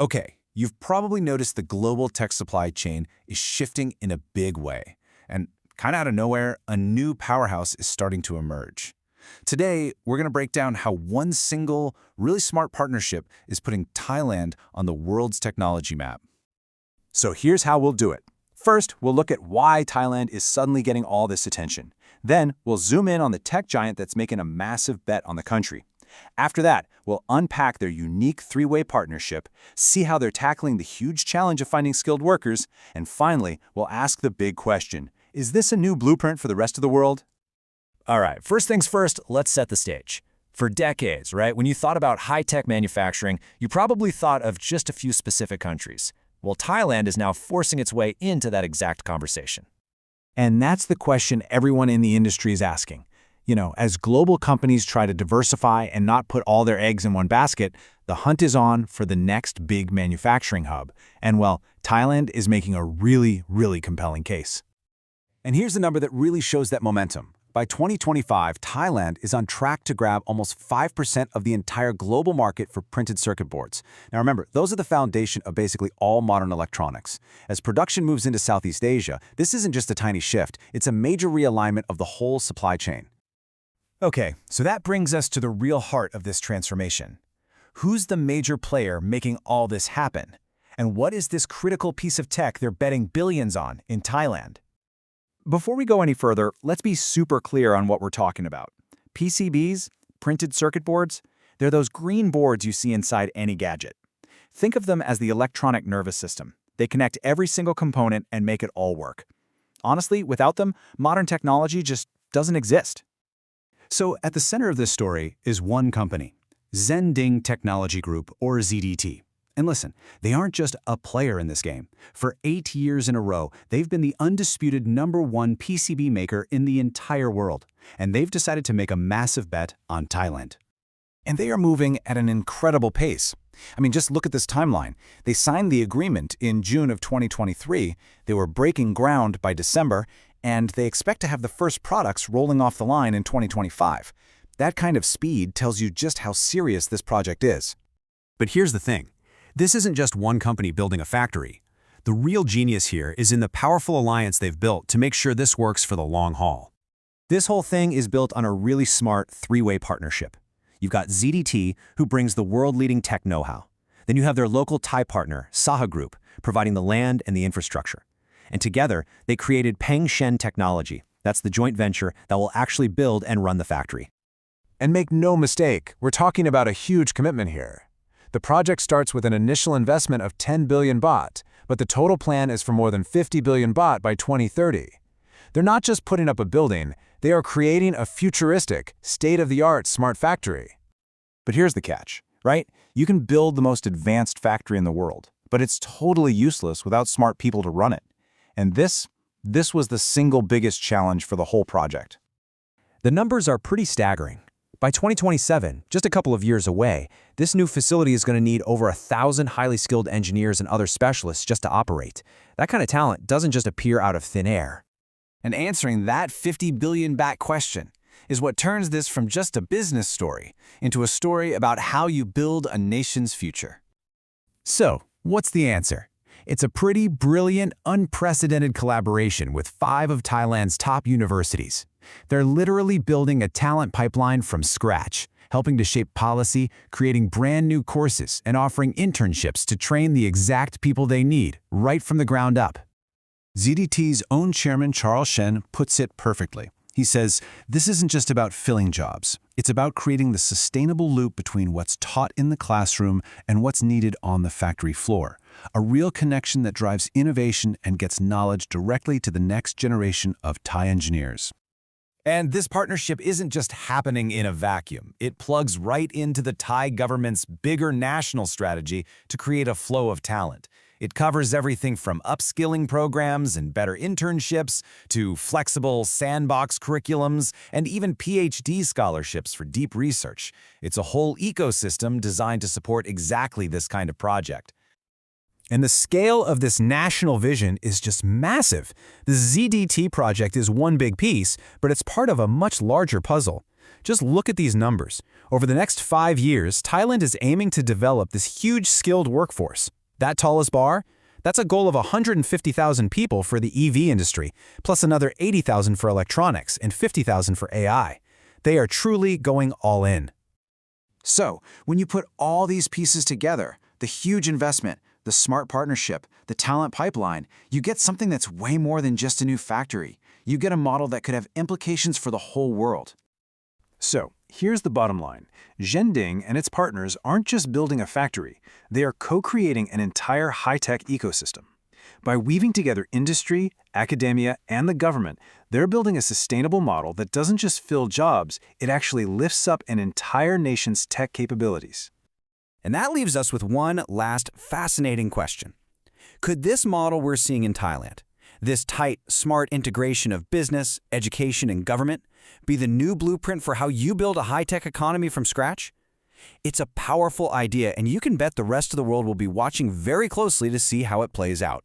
Okay, you've probably noticed the global tech supply chain is shifting in a big way. And kind of out of nowhere, a new powerhouse is starting to emerge. Today, we're going to break down how one single, really smart partnership is putting Thailand on the world's technology map. So here's how we'll do it. First, we'll look at why Thailand is suddenly getting all this attention. Then, we'll zoom in on the tech giant that's making a massive bet on the country. After that, we'll unpack their unique three-way partnership, see how they're tackling the huge challenge of finding skilled workers, and finally, we'll ask the big question: is this a new blueprint for the rest of the world? All right, first things first, let's set the stage. For decades, right, when you thought about high-tech manufacturing, you probably thought of just a few specific countries. Well, Thailand is now forcing its way into that exact conversation. And that's the question everyone in the industry is asking. As global companies try to diversify and not put all their eggs in one basket, the hunt is on for the next big manufacturing hub. And well, Thailand is making a really, really compelling case. And here's the number that really shows that momentum. By 2025, Thailand is on track to grab almost 5% of the entire global market for printed circuit boards. Now remember, those are the foundation of basically all modern electronics. As production moves into Southeast Asia, this isn't just a tiny shift, it's a major realignment of the whole supply chain. Okay, so that brings us to the real heart of this transformation. Who's the major player making all this happen? And what is this critical piece of tech they're betting billions on in Thailand? Before we go any further, let's be super clear on what we're talking about. PCBs, printed circuit boards, they're those green boards you see inside any gadget. Think of them as the electronic nervous system. They connect every single component and make it all work. Honestly, without them, modern technology just doesn't exist. So at the center of this story is one company, Zhen Ding Technology Group, or ZDT. And listen, they aren't just a player in this game. For 8 years in a row, they've been the undisputed #1 PCB maker in the entire world. And they've decided to make a massive bet on Thailand. And they are moving at an incredible pace. I mean, just look at this timeline. They signed the agreement in June of 2023, they were breaking ground by December, and they expect to have the first products rolling off the line in 2025. That kind of speed tells you just how serious this project is. But here's the thing. This isn't just one company building a factory. The real genius here is in the powerful alliance they've built to make sure this works for the long haul. This whole thing is built on a really smart three-way partnership. You've got ZDT, who brings the world-leading tech know-how. Then you have their local Thai partner, Saha Group, providing the land and the infrastructure. And together, they created Peng Shen Technology. That's the joint venture that will actually build and run the factory. And make no mistake, we're talking about a huge commitment here. The project starts with an initial investment of 10 billion baht, but the total plan is for more than 50 billion baht by 2030. They're not just putting up a building, they are creating a futuristic, state-of-the-art smart factory. But here's the catch, right? You can build the most advanced factory in the world, but it's totally useless without smart people to run it. And this was the single biggest challenge for the whole project. The numbers are pretty staggering. By 2027, just a couple of years away, this new facility is going to need over 1,000 highly skilled engineers and other specialists just to operate. That kind of talent doesn't just appear out of thin air. And answering that 50 billion baht question is what turns this from just a business story into a story about how you build a nation's future. So, what's the answer? It's a pretty brilliant, unprecedented collaboration with 5 of Thailand's top universities. They're literally building a talent pipeline from scratch, helping to shape policy, creating brand new courses, and offering internships to train the exact people they need, right from the ground up. ZDT's own chairman Charles Shen puts it perfectly. He says, this isn't just about filling jobs. It's about creating the sustainable loop between what's taught in the classroom and what's needed on the factory floor. A real connection that drives innovation and gets knowledge directly to the next generation of Thai engineers. And this partnership isn't just happening in a vacuum. It plugs right into the Thai government's bigger national strategy to create a flow of talent. It covers everything from upskilling programs and better internships to flexible sandbox curriculums and even PhD scholarships for deep research. It's a whole ecosystem designed to support exactly this kind of project. And the scale of this national vision is just massive. The ZDT project is one big piece, but it's part of a much larger puzzle. Just look at these numbers. Over the next 5 years, Thailand is aiming to develop this huge skilled workforce. That tallest bar? That's a goal of 150,000 people for the EV industry, plus another 80,000 for electronics and 50,000 for AI. They are truly going all in. So, when you put all these pieces together, the huge investment, the smart partnership, the talent pipeline, you get something that's way more than just a new factory. You get a model that could have implications for the whole world. So, here's the bottom line. Zhen Ding and its partners aren't just building a factory, they are co-creating an entire high-tech ecosystem. By weaving together industry, academia, and the government, they're building a sustainable model that doesn't just fill jobs, it actually lifts up an entire nation's tech capabilities. And that leaves us with one last fascinating question. Could this model we're seeing in Thailand, this tight, smart integration of business, education, and government, be the new blueprint for how you build a high-tech economy from scratch? It's a powerful idea, and you can bet the rest of the world will be watching very closely to see how it plays out.